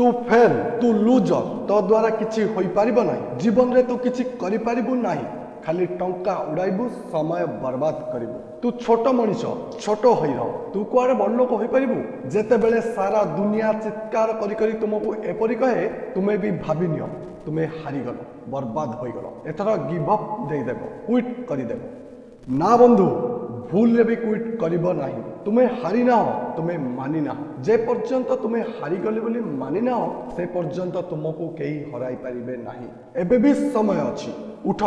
तू फेल तू लूजर तो द्वारा किसी हो पार ना जीवन रे तू किसी कर खाली टंका उड़ाइबू समय बर्बाद करिबू। तू छोट मनीष छोट हो तू कुआड़े बड़ लोक हो पारू जेते बेले सारा दुनिया चित्कार करी तुमको एपरी कहे तुम्हें भी भावी नियो तुम्हें हारीगल बर्बाद होगल एथर गिव अप देदेव क्विट करदेव ना बंधु भूल रे भी क्विट करिब नाही। तुम्हें हारी ना हो तुम्हें मानी ना हो जे पर्यंत तुम्हें हारीगले बोली मानी ना हो से पर्यंत तुमको कहीं हराई पारिबे नाही। एबे भी समय अछि उठ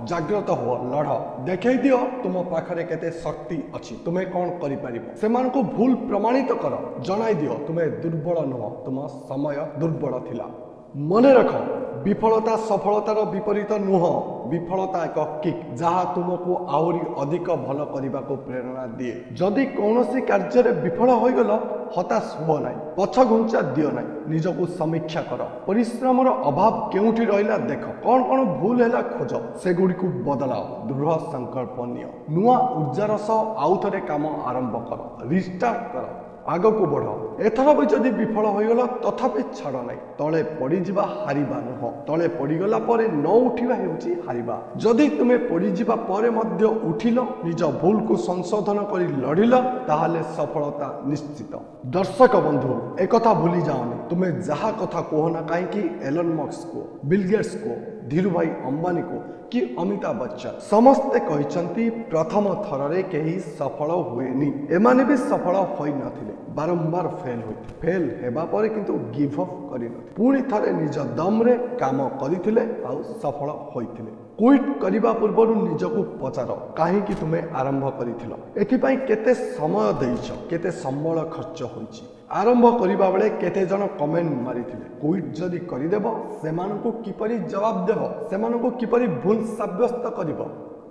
जाग्रत हो लड़ देखै दियो तुम पाखरे केते शक्ति अछि तुम्हें कौन करि पारिबो सेमान को भूल प्रमाणित कर जणाई दियो तुम्हें दुर्बल नुह तुम समय दुर्बल थिला। मने रख विफलता सफलतार विपरीत नुह विफलता एक किक जहाँ तुमको आहुरी अधिक भल करने को प्रेरणा दिए। जदि कौन कार्य विफल हो गल हताश हुआ ना पछ घुंचा दियो ना निजक समीक्षा कर परिश्रमर अभाव केउठी रहिला देख कौन कौन भूल है खोज से गुड़ी को बदलाओ दृढ़ संकल्प नियो नुआ ऊर्जार सह आउ थे काम आरंभ कर रिस्टार्ट कर आग को बढ़। एथर भी जदि विफल होगल तथापि छाड़ ना तले पड़ीजा हारिबा नुह तले पड़गला न उठा होउची हारिबा। जदि तुम्हें पड़ीजा उठिल निज भूल को संशोधन कर लड़िल ताहले सफलता निश्चित। दर्शक बंधु एक कथा भूली जाओनी तुम्हें जहा कथा कहना कहीं एलन मस्क को बिल गेट्स को धीरू भाई अंबानी को कि अमिताभ बच्चन समस्ते कहते प्रथम थर रे कहीं सफल हुएनी एमाने भी सफल होई नथिले बारंबार फेल हेबा परे किंतु गिव अप करि नथि पुणी थरे निज दम रे काम करिथिले आउ सफल होइथिले। क्विट करिबा पूर्व निजको पचार कहीं तुम्हें आरंभ करिथिल एथिपाई केते समय देइछ केते संबल खर्च होइछि आरंभ करिबा बेले केते जन कमेंट मारिथिले क्विट जदि करिदेब सेमानकु किपरि जवाब देब सेमानकु किपरि भूल साब्यस्त करिब।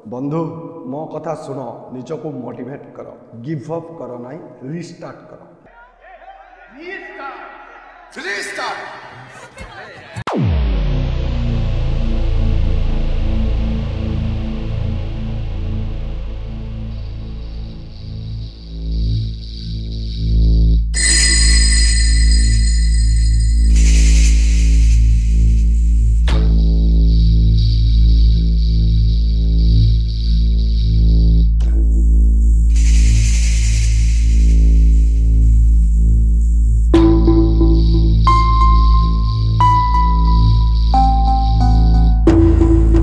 बंधु मो कथा सुन निजको मोटिवेट कर गिव अप कर नाई रिस्टार्ट कर।